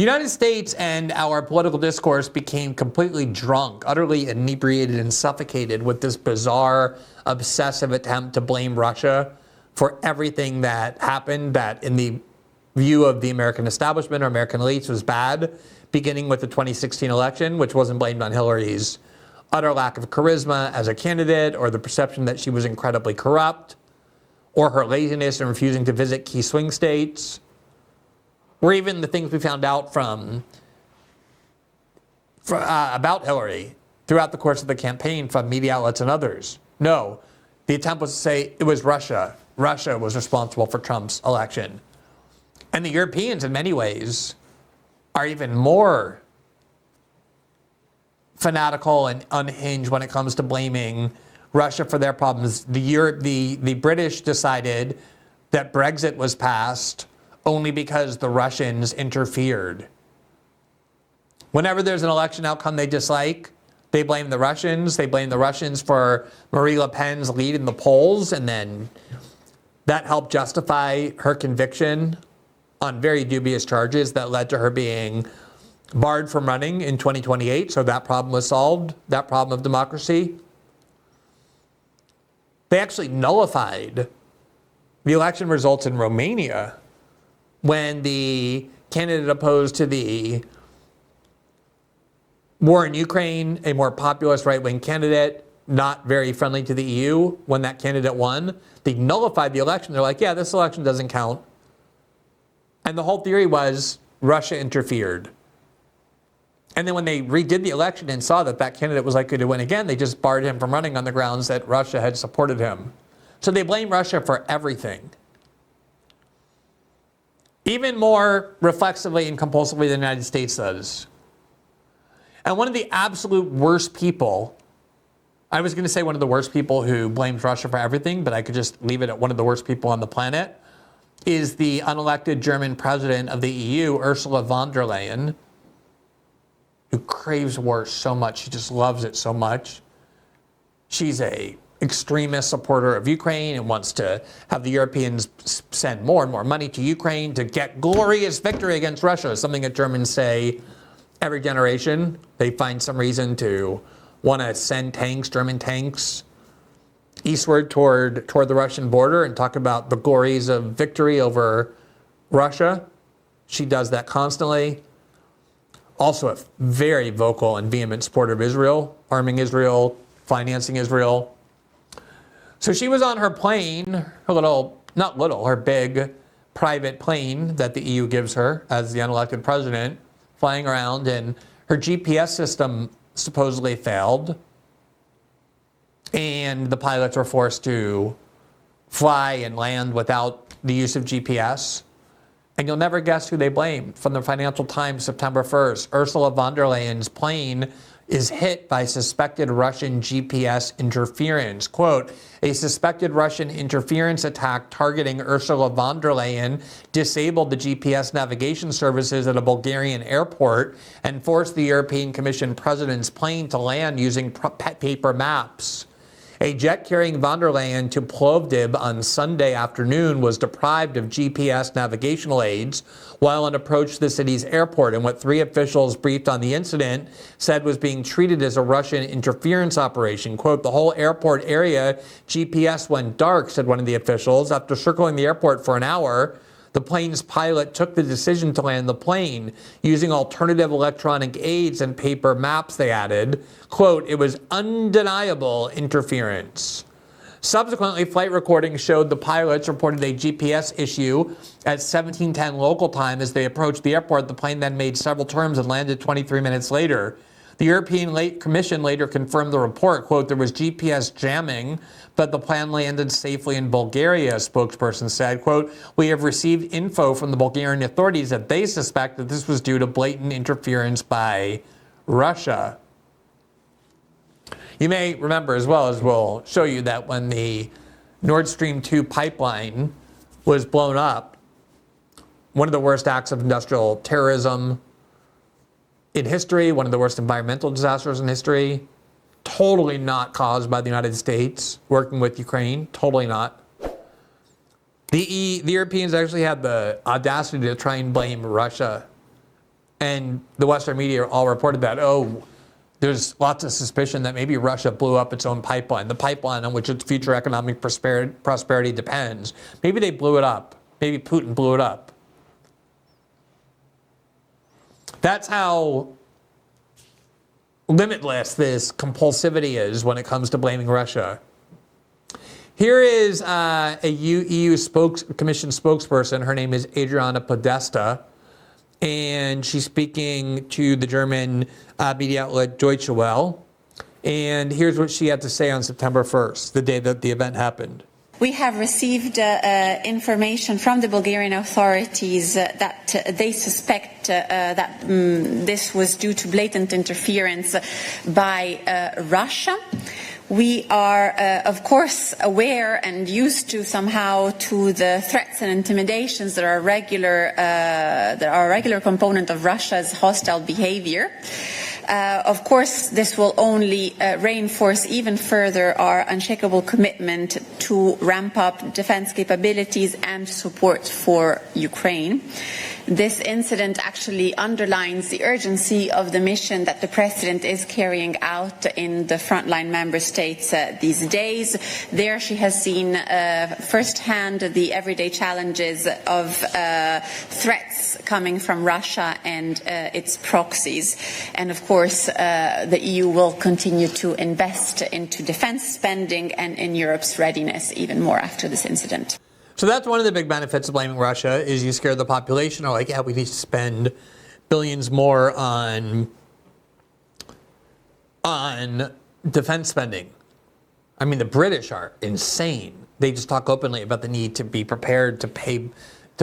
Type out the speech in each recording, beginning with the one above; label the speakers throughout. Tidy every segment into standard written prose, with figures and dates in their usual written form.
Speaker 1: The United States and our political discourse became completely drunk, utterly inebriated and suffocated with this bizarre, obsessive attempt to blame Russia for everything that happened that in the view of the American establishment or American elites was bad, beginning with the 2016 election, which wasn't blamed on Hillary's utter lack of charisma as a candidate or the perception that she was incredibly corrupt or her laziness in refusing to visit key swing states, or even the things we found out about Hillary throughout the course of the campaign from media outlets and others. No, the attempt was to say it was Russia. Russia was responsible for Trump's election. And the Europeans, in many ways, are even more fanatical and unhinged when it comes to blaming Russia for their problems. The British decided that Brexit was passed only because the Russians interfered. Whenever there's an election outcome they dislike, they blame the Russians. They blame the Russians for Marie Le Pen's lead in the polls, and then that helped justify her conviction on very dubious charges that led to her being barred from running in 2028. So that problem was solved, that problem of democracy. They actually nullified the election results in Romania when the candidate opposed to the war in Ukraine, a more populist right-wing candidate, not very friendly to the EU, when that candidate won, they nullified the election. They're like, yeah, this election doesn't count. And the whole theory was Russia interfered. And then when they redid the election and saw that that candidate was likely to win again, they just barred him from running on the grounds that Russia had supported him. So they blame Russia for everything. Even more reflexively and compulsively than the United States does. And one of the absolute worst people, I was going to say one of the worst people who blames Russia for everything, but I could just leave it at one of the worst people on the planet, is the unelected German president of the EU, Ursula von der Leyen, who craves war so much. She just loves it so much. She's a extremist supporter of Ukraine and wants to have the Europeans send more and more money to Ukraine to get glorious victory against Russia, something that Germans say every generation. They find some reason to want to send tanks, German tanks, eastward toward the Russian border and talk about the glories of victory over Russia. She does that constantly. Also a very vocal and vehement supporter of Israel, arming Israel, financing Israel. So she was on her plane, her big private plane that the EU gives her as the unelected president, flying around, and her GPS system supposedly failed. And the pilots were forced to fly and land without the use of GPS. And you'll never guess who they blamed. From the Financial Times, September 1st, Ursula von der Leyen's plane is hit by suspected Russian GPS interference. Quote, a suspected Russian interference attack targeting Ursula von der Leyen disabled the GPS navigation services at a Bulgarian airport and forced the European Commission president's plane to land using paper maps. A jet carrying von der Leyen to Plovdiv on Sunday afternoon was deprived of GPS navigational aids while on approach to the city's airport, and what three officials briefed on the incident said was being treated as a Russian interference operation. Quote, the whole airport area GPS went dark, said one of the officials. After circling the airport for an hour, the plane's pilot took the decision to land the plane using alternative electronic aids and paper maps, they added. Quote, it was undeniable interference. Subsequently, flight recordings showed the pilots reported a GPS issue at 17:10 local time. As they approached the airport, the plane then made several turns and landed 23 minutes later. The European Commission later confirmed the report. Quote, there was GPS jamming, but the plane landed safely in Bulgaria, a spokesperson said. Quote, we have received info from the Bulgarian authorities that they suspect that this was due to blatant interference by Russia. You may remember, as well as we'll show you, that when the Nord Stream 2 pipeline was blown up, one of the worst acts of industrial terrorism in history, one of the worst environmental disasters in history, totally not caused by the United States working with Ukraine, totally not. The Europeans actually had the audacity to try and blame Russia And the Western media all reported that, oh, there's lots of suspicion that maybe Russia blew up its own pipeline, the pipeline on which its future economic prosperity depends. Maybe they blew it up. Maybe Putin blew it up. That's how limitless this compulsivity is when it comes to blaming Russia. Here is a EU Commission spokesperson. Her name is Adriana Podesta, and she's speaking to the German media outlet Deutsche Welle. And here's what she had to say on September 1st, the day that the event happened.
Speaker 2: We have received information from the Bulgarian authorities that they suspect that this was due to blatant interference by Russia. We are, of course, aware and used to somehow to the threats and intimidations that are a regular component of Russia's hostile behavior. Of course, this will only reinforce even further our unshakable commitment to ramp up defense capabilities and support for Ukraine. This incident actually underlines the urgency of the mission that the President is carrying out in the frontline member states these days. There she has seen firsthand the everyday challenges of threats coming from Russia and its proxies. And of course, the EU will continue to invest into defense spending and in Europe's readiness even more after this incident.
Speaker 1: So that's one of the big benefits of blaming Russia is you scare the population. Or like, yeah, we need to spend billions more on defense spending. I mean, the British are insane. They just talk openly about the need to be prepared to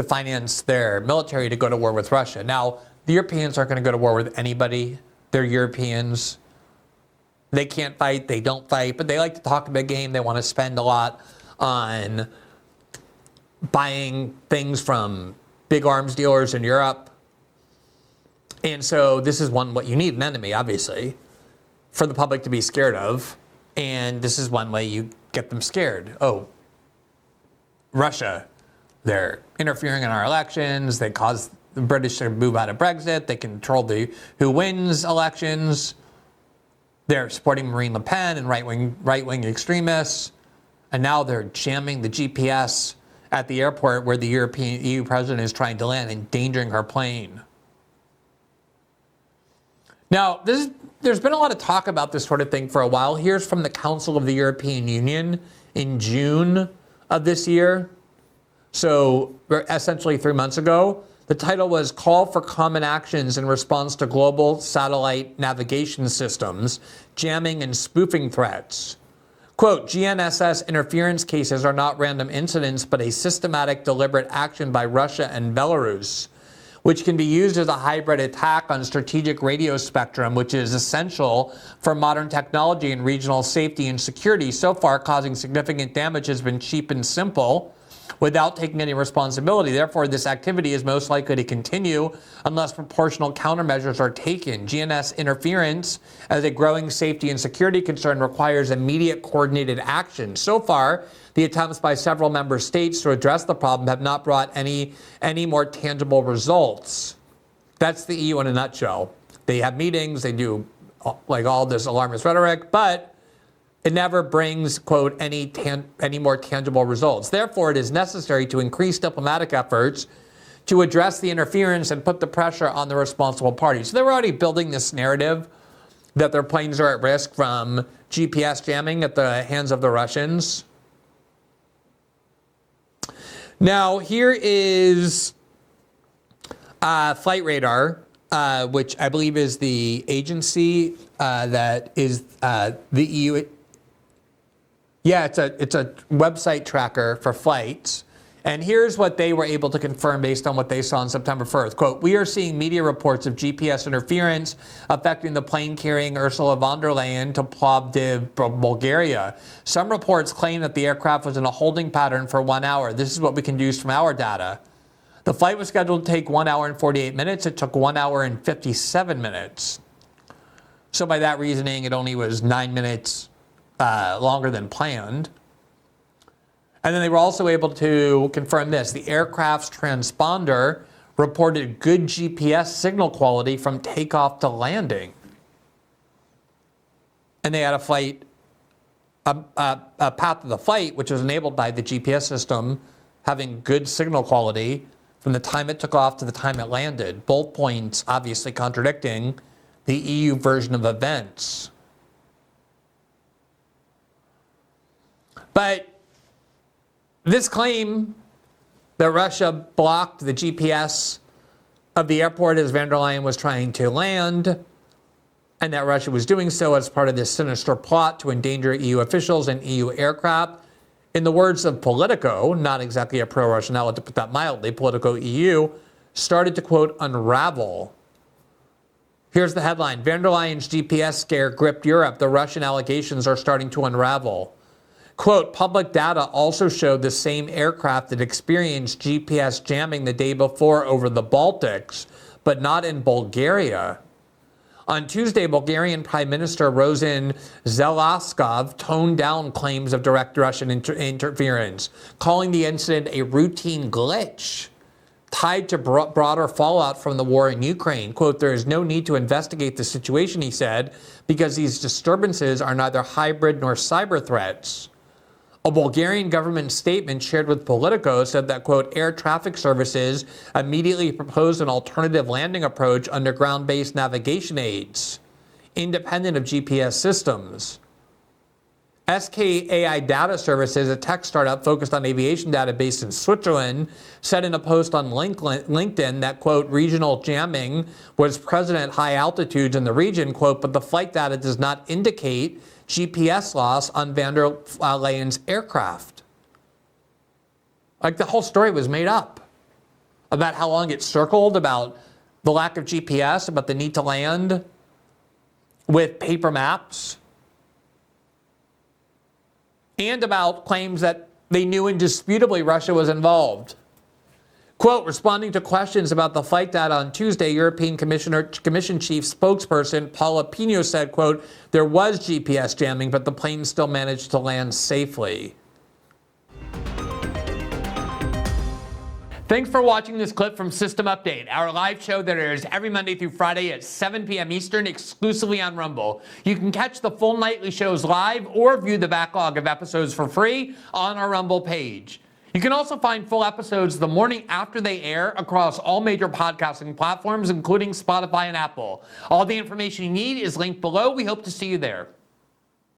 Speaker 1: finance their military to go to war with Russia. Now, the Europeans aren't going to go to war with anybody. They're Europeans. They can't fight. They don't fight. But they like to talk a big game. They want to spend a lot on buying things from big arms dealers in Europe. And so this is what you need an enemy, obviously, for the public to be scared of. And this is one way you get them scared. Oh, Russia, they're interfering in our elections. They cause the British to move out of Brexit. They control who wins elections. They're supporting Marine Le Pen and right-wing extremists. And now they're jamming the GPS at the airport where the EU president is trying to land, endangering her plane. Now, there's been a lot of talk about this sort of thing for a while. Here's from the Council of the European Union in June of this year. So essentially 3 months ago. The title was Call for Common Actions in Response to Global Satellite Navigation Systems, Jamming and Spoofing Threats. Quote, GNSS interference cases are not random incidents, but a systematic, deliberate action by Russia and Belarus, which can be used as a hybrid attack on strategic radio spectrum, which is essential for modern technology and regional safety and security. So far, causing significant damage has been cheap and simple without taking any responsibility. Therefore, this activity is most likely to continue unless proportional countermeasures are taken. GNSS interference as a growing safety and security concern requires immediate coordinated action. So far, the attempts by several member states to address the problem have not brought any more tangible results. That's the EU in a nutshell. They have meetings, they do like all this alarmist rhetoric, but it never brings, quote, any more tangible results. Therefore, it is necessary to increase diplomatic efforts to address the interference and put the pressure on the responsible parties. So they're already building this narrative that their planes are at risk from GPS jamming at the hands of the Russians. Now, here is Flight Radar, which I believe is the agency that is the EU. Yeah, it's a website tracker for flights. And here's what they were able to confirm based on what they saw on September 1st. Quote, we are seeing media reports of GPS interference affecting the plane carrying Ursula von der Leyen to Plovdiv, Bulgaria. Some reports claim that the aircraft was in a holding pattern for 1 hour. This is what we can deduce from our data. The flight was scheduled to take 1 hour and 48 minutes. It took 1 hour and 57 minutes. So by that reasoning, it only was 9 minutes longer than planned. And then they were also able to confirm this. The aircraft's transponder reported good GPS signal quality from takeoff to landing. And they had a flight, a path of the flight, which was enabled by the GPS system having good signal quality from the time it took off to the time it landed. Both points obviously contradicting the EU version of events. But this claim that Russia blocked the GPS of the airport as von der Leyen was trying to land, and that Russia was doing so as part of this sinister plot to endanger EU officials and EU aircraft, in the words of Politico, not exactly a pro-Russian outlet to put that mildly, Politico EU, started to, quote, unravel. Here's the headline: von der Leyen's GPS scare gripped Europe. The Russian allegations are starting to unravel. Quote, public data also showed the same aircraft that experienced GPS jamming the day before over the Baltics, but not in Bulgaria. On Tuesday, Bulgarian Prime Minister Rosen Zelazkov toned down claims of direct Russian interference, calling the incident a routine glitch tied to broader fallout from the war in Ukraine. Quote, there is no need to investigate the situation, he said, because these disturbances are neither hybrid nor cyber threats. A Bulgarian government statement shared with Politico said that, quote, air traffic services immediately proposed an alternative landing approach under ground-based navigation aids, independent of GPS systems. SKAI Data Services, a tech startup focused on aviation data based in Switzerland, said in a post on LinkedIn that, quote, regional jamming was present at high altitudes in the region, quote, but the flight data does not indicate GPS loss on von der Leyen's aircraft. Like, the whole story was made up about how long it circled, about the lack of GPS, about the need to land with paper maps, and about claims that they knew indisputably Russia was involved. Quote, responding to questions about the flight data on Tuesday, European Commission chief spokesperson Paula Pino said, quote, there was GPS jamming, but the plane still managed to land safely. Thanks for watching this clip from System Update, our live show that airs every Monday through Friday at 7 p.m. Eastern, exclusively on Rumble. You can catch the full nightly shows live or view the backlog of episodes for free on our Rumble page. You can also find full episodes the morning after they air across all major podcasting platforms, including Spotify and Apple. All the information you need is linked below. We hope to see you there.